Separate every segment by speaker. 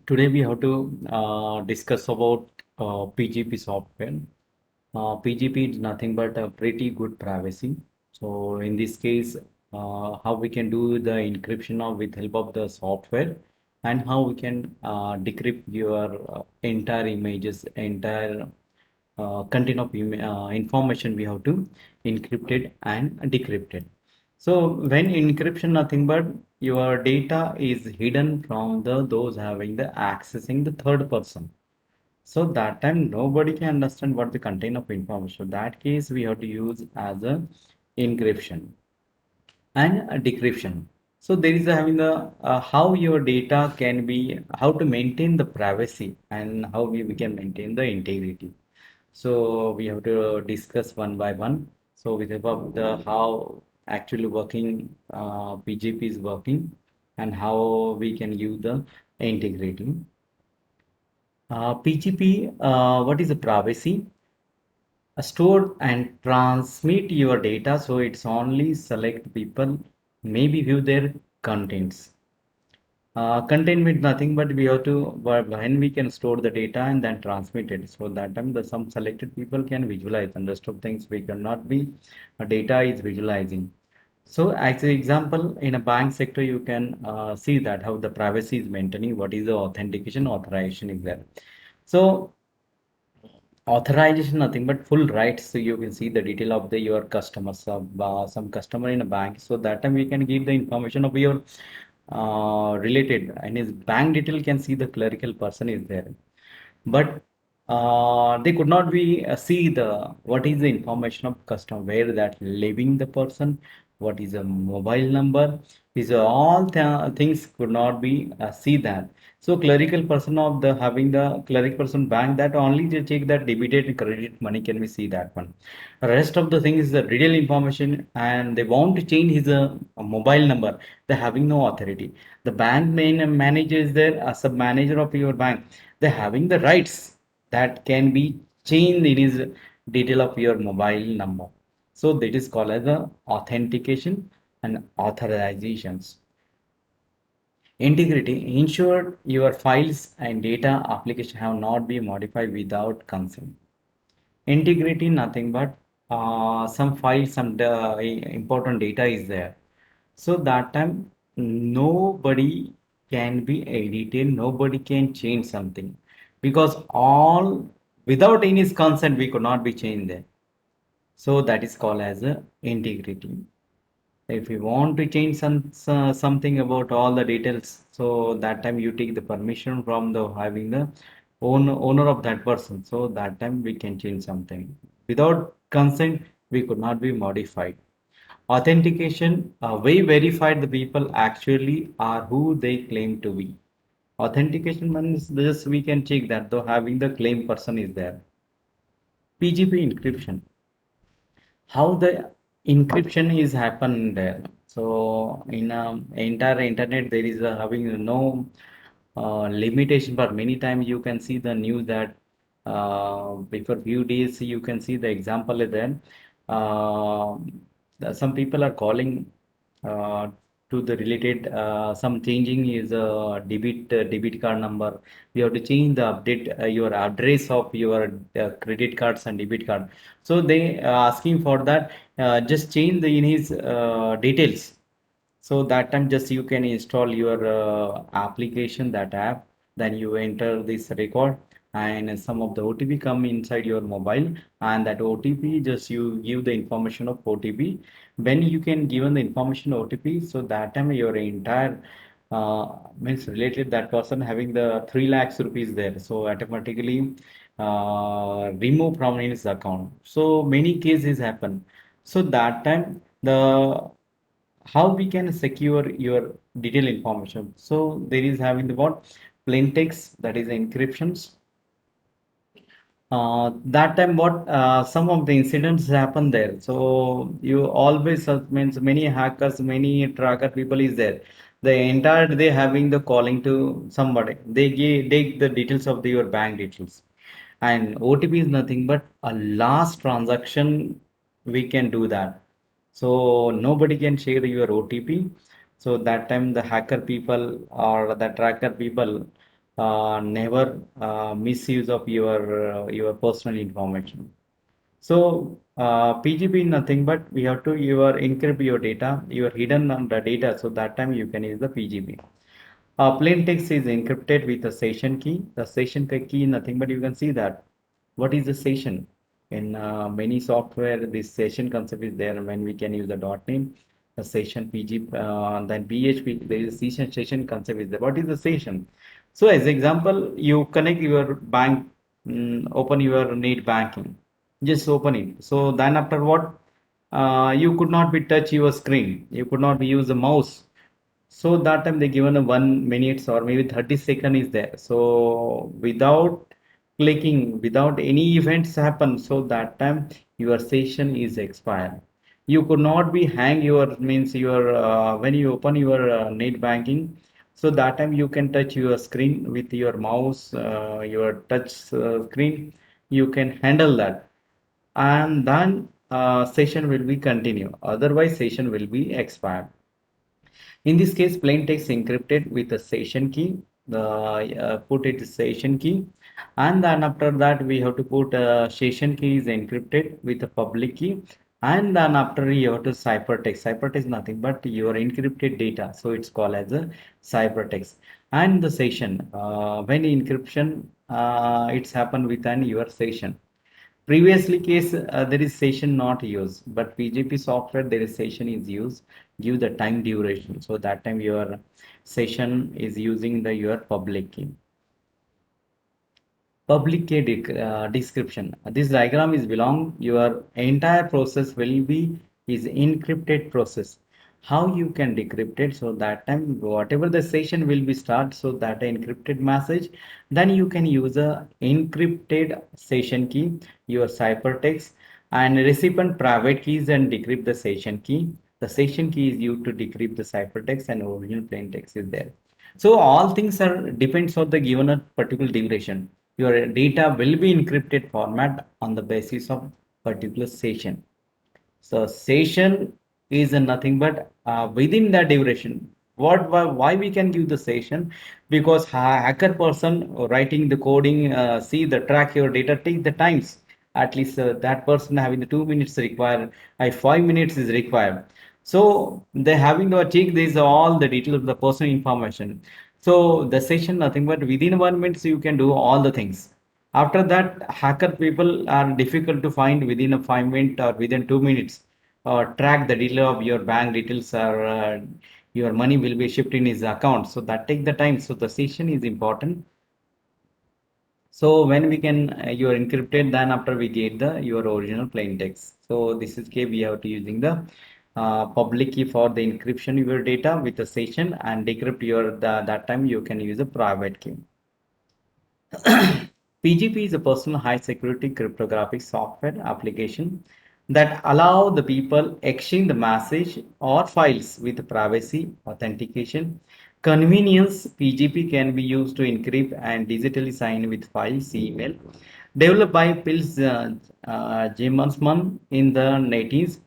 Speaker 1: Today we have to discuss about PGP software. PGP is nothing but a pretty good privacy. So in this case, how we can do the encryption of with help of the software, and how we can decrypt your entire images, entire content of information we have to encrypt it and decrypt it. So when encryption nothing but your data is hidden from the those having the accessing the third person. So that time nobody can understand what the content of information. That case we have to use as a encryption and a decryption. So there is a having the how your data can be, how to maintain the privacy, and how we can maintain the integrity. So we have to discuss one by one. So with about the how actually working PGP is working, and how we can use the integrity. PGP, what is the privacy? Store and transmit your data, so it's only select people maybe view their contents. Content means nothing but we have to when we can store the data and then transmit it. So that time the some selected people can visualize, and rest of things we cannot be. Data is visualizing. So as an example, in a bank sector, you can see that how the privacy is maintaining. What is the authentication authorization is there. So authorization nothing but full rights. So you can see the detail of the your customers, some customer in a bank. So that time we can give the information of your related, and his bank detail can see the clerical person is there, but they could not be see the what is the information of customer, where that living the person, what is a mobile number. These are all things could not be see that. So clerical person of the having the cleric person bank, that only they check that debited and credit money can we see that one. Rest of the thing is the real information, and they want to change his mobile number. They having no authority. The bank main manager is there as a manager of your bank. They having the rights that can be changed in his detail of your mobile number. So that is called as the authentication and authorizations. Integrity ensure your files and data application have not been modified without consent. Integrity nothing but some files, some important data is there. So that time nobody can be edited, nobody can change something, because all without any consent we could not be changed there. So that is called as a integrity. If you want to change something about all the details, so that time you take the permission from the having the owner of that person. So that time we can change something. Without consent, we could not be modified. Authentication, we verified the people actually are who they claim to be. Authentication means this we can check that though having the claim person is there. PGP encryption, how the encryption is happen there. So in entire internet there is having no limitation, but many times you can see the news that before few days you can see the example is there. uh, some people are calling uh, to the related some changing is a debit card number. You have to change the update your address of your credit cards and debit card. So they asking for that, just change the in his details. So that time just you can install your application, that app, then you enter this record, and some of the OTP come inside your mobile, and that OTP just you give the information of OTP. When you can given the information OTP, so that time your entire means related that person having the 3 lakhs rupees there, so automatically remove from his account. So many cases happen. So that time the how we can secure your detailed information. So there is having the what plain text, that is encryptions. That time what some of the incidents happen there. So you always means many hackers, many tracker people is there. The entire day having the calling to somebody. They take the details of your bank details, and OTP is nothing but a last transaction we can do that. So nobody can share your OTP. So that time the hacker people or the tracker people never misuse of your personal information. So PGP is nothing but we have to your encrypt your data, your hidden on the data. So that time you can use the PGP. Plain text is encrypted with a session key. The session key is nothing but you can see that. What is the session? In many software, this session concept is there when we can use the .NET, the session PG, then PHP, there is a session concept is there. What is the session? So as example, you connect your bank, open your net banking, just open it. So then after what, you could not be touch your screen, you could not be use the mouse, so that time they given a 1 minutes or maybe 30 second is there. So without clicking, without any events happen, so that time your session is expired. You could not be hang your means your when you open your net banking. So that time you can touch your screen with your mouse, your touch screen. You can handle that, and then session will be continue. Otherwise, session will be expired. In this case, plain text encrypted with a session key. Put it session key, and then after that we have to put session key is encrypted with a public key, and then after you have to ciphertext. Ciphertext is nothing but your encrypted data, so it's called as a ciphertext. And the session when encryption it's happened within your session. Previously case there is session not used, but PGP software there is session is used, give the time duration. So that time your session is using the your public key. Public key description. This diagram is belong your entire process will be is encrypted process. How you can decrypt it, so that time whatever the session will be start, so that encrypted message, then you can use a encrypted session key, your ciphertext, and recipient private keys and decrypt the session key. The session key is used to decrypt the ciphertext and original plain text is there. So all things are depends on the given a particular duration. Your data will be encrypted format on the basis of particular session. So session is nothing but within that duration. Why we can give the session? Because hacker person writing the coding, see the track your data, take the times. At least that person having the 2 minutes required, 5 minutes is required. So they having to check these all the details of the personal information. So the session nothing but within 1 minute you can do all the things. After that, hacker people are difficult to find within a 5 minute or within 2 minutes. Track the detail of your bank details or your money will be shipped in his account. So that take the time. So the session is important. So when we can you are encrypted, then after we get the your original plain text. So this is key. We have to using the public key for the encryption of your data with the session, and decrypt your that time you can use a private key. PGP is a personal high security cryptographic software application that allow the people exchange the message or files with privacy, authentication, convenience. PGP can be used to encrypt and digitally sign with files, email. Developed by Pils Gemensmann in the 90s.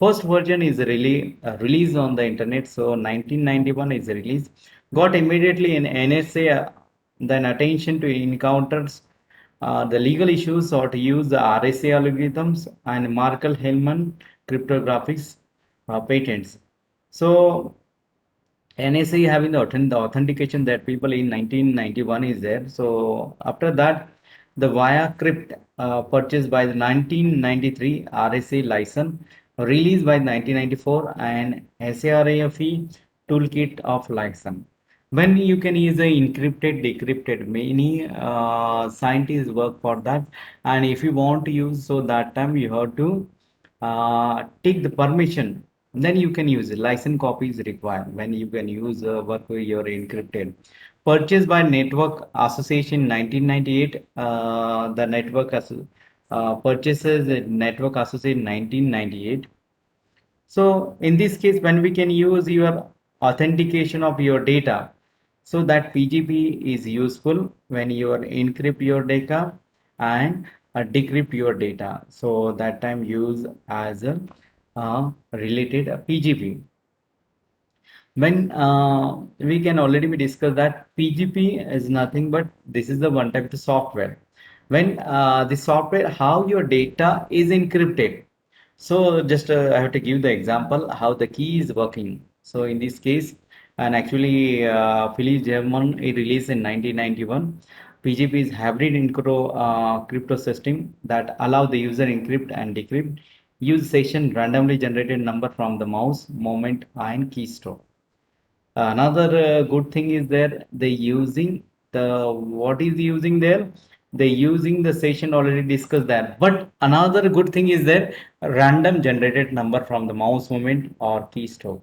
Speaker 1: First version is really released on the internet. So 1991 is released. Got immediately in NSA then attention to encounters the legal issues or to use the RSA algorithms and Markle-Hellman cryptographics patents. So NSA having the authentication that people in 1991 is there. So after that, the Wirecrypt purchased by the 1993 RSA license, released by 1994, and SARFE toolkit of license. When you can use the encrypted, decrypted, many scientists work for that. And if you want to use, so that time you have to take the permission, then you can use it. License copy is required when you can use work with your encrypted. Purchased by Network Association 1998, the purchases Network Association 1998. So in this case, when we can use your authentication of your data, so that PGP is useful when you are encrypt your data and decrypt your data. So that time use as a related PGP. When we can already be discussed that PGP is nothing but this is the one type of software. When the software, how your data is encrypted. So just I have to give the example how the key is working. So in this case, and actually Philippe German it released in 1991. PGP is hybrid crypto system that allow the user encrypt and decrypt use session randomly generated number from the mouse moment and keystroke. Another good thing is there they using the what is using there? They using the session already discussed that. But another good thing is there random generated number from the mouse movement or keystroke.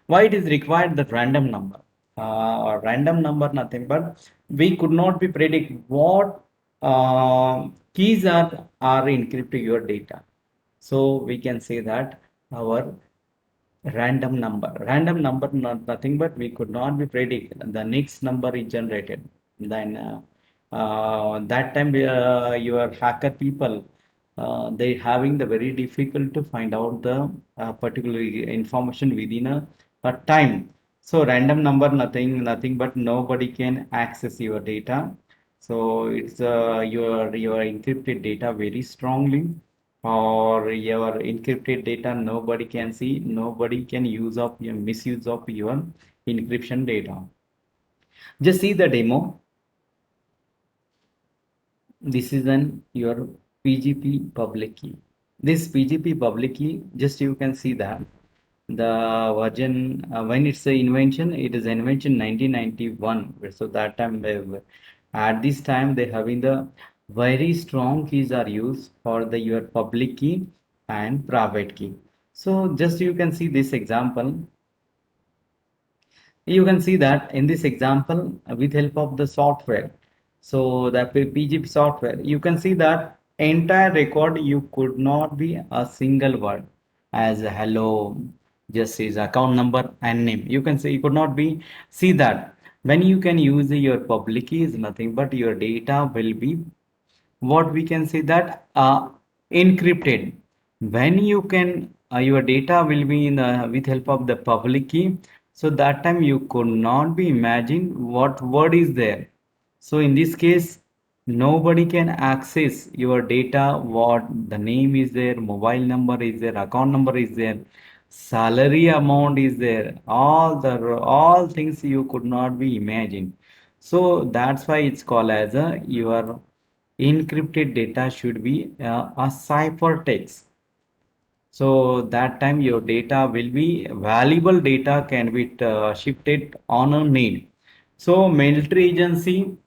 Speaker 1: Why it is required that random number? Or random number nothing but we could not be predict what keys are encrypted your data. So we can say that our random number not nothing but we could not be predict the next number is generated then that time your hacker people they having the very difficult to find out the particular information within a time. So random number nothing but nobody can access your data. So it's your encrypted data very strongly or your encrypted data nobody can see, nobody can use of your misuse of your encryption data. Just see the demo. This is an your PGP public key. This PGP public key, just you can see that the version when it's a invention, it is invention 1991. So that time at this time they having the very strong keys are used for the your public key and private key. So just you can see this example. You can see that in this example with help of the software. So the PGP software, you can see that entire record you could not be a single word as hello, just is account number and name. You can say you could not be see that when you can use your public key is nothing but your data will be what we can say that encrypted. When you can your data will be in with help of the public key. So that time you could not be imagine what word is there. So in this case nobody can access your data, what the name is there, mobile number is there, account number is there, salary amount is there, all things you could not be imagined. So that's why it's called as a your encrypted data should be a ciphertext. So that time your data will be valuable data can be shifted on a need. So military agency,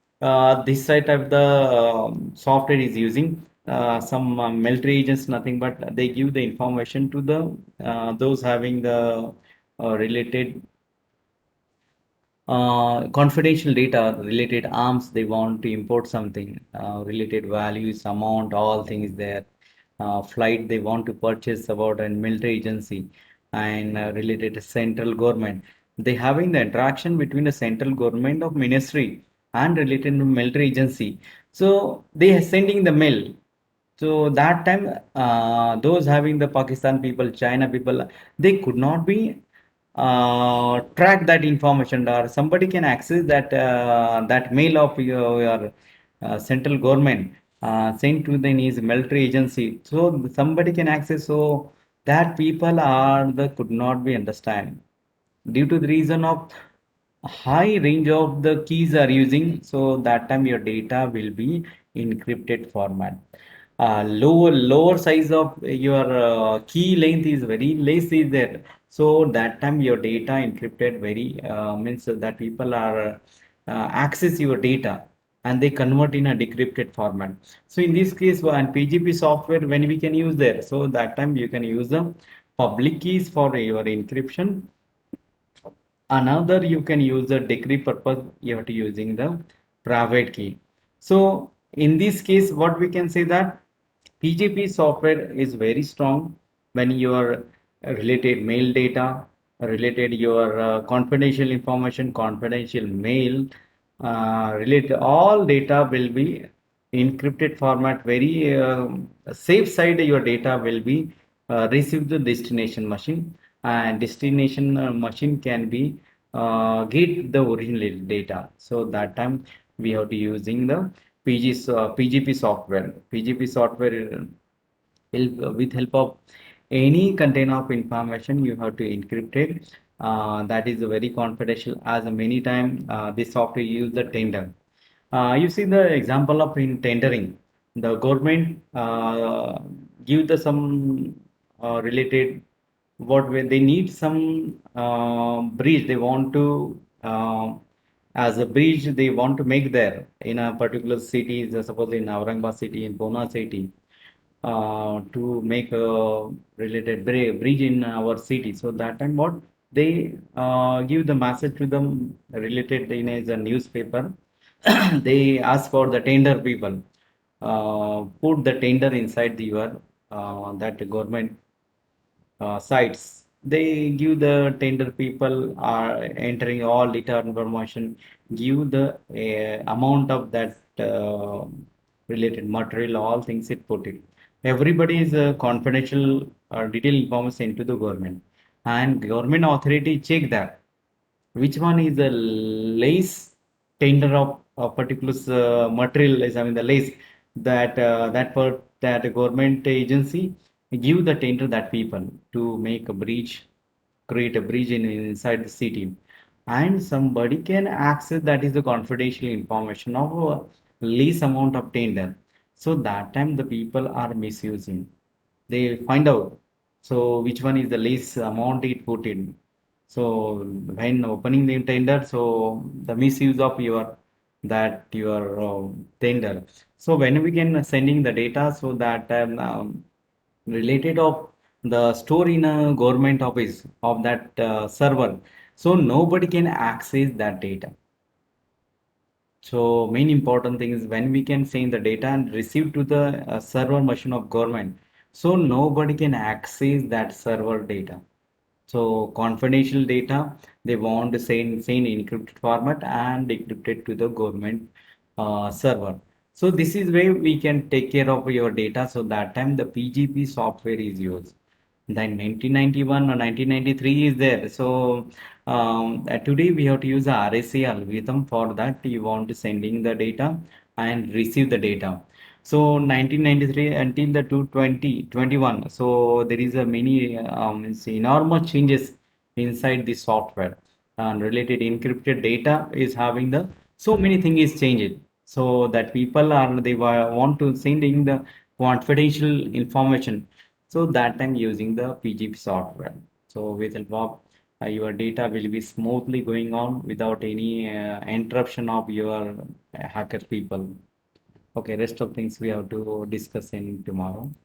Speaker 1: this side of the software is using some military agents nothing but they give the information to the those having the related confidential data related arms they want to import something related values amount all things there flight they want to purchase about a military agency and related to central government they having the interaction between the central government of ministry and related to military agency. So they are sending the mail. So that time, those having the Pakistan people, China people, they could not be track that information, or somebody can access that that mail of your central government sent to the his military agency. So somebody can access. So that people are the could not be understand due to the reason of high range of the keys are using. So that time your data will be encrypted format. Lower size of your key length is very less is there. So that time your data encrypted very means that people are access your data and they convert in a decrypted format. So in this case, and PGP software when we can use there. So that time you can use the public keys for your encryption. Another you can use the decrypt purpose you have to using the private key. So in this case what we can say that PGP software is very strong when your related mail data, related your confidential information, confidential mail, related all data will be encrypted format. Very safe side your data will be received the destination machine and destination machine can be get the original data. So that time we have to using the PGP software. PGP software with help of any container of information you have to encrypt it. That is very confidential as many time this software use the tender. You see the example of in tendering, the government give the some related what way they need some bridge they want to as a bridge they want to make there in a particular city, suppose in Aurangabad city, in Pune city, to make a related bridge in our city. So that time what they give the message to them related in as a newspaper. They ask for the tender people. Put the tender inside the your that government sites. They give the tender people are entering all data information, give the amount of that related material, all things it put it. Everybody is confidential detailed information into the government, and government authority check that which one is the lace tender of a particular material is, I mean, the lace that government agency give the tender that people to make a bridge, create a bridge inside the city, and somebody can access that is the confidential information of least amount of tender. So that time the people are misusing. They find out. So which one is the least amount it put in. So when opening the tender, so the misuse of your tender. So when we can sending the data so that related of the store in a government office of that server, so nobody can access that data. So main important thing is when we can send the data and receive to the server machine of government, so nobody can access that server data. So confidential data, they want to send in encrypted format and decrypted to the government server. So this is where we can take care of your data. So that time the PGP software is used. Then 1991 or 1993 is there. So today we have to use the RSA algorithm for that. You want to sending the data and receive the data. So 1993 until the 2021. So there is a many it's enormous changes inside the software and related encrypted data is having the so many things is changed. So that people are they want to sending the confidential information. So that time using the PGP software. So with help of your data will be smoothly going on without any interruption of your hacker people. Okay, rest of things we have to discuss in tomorrow.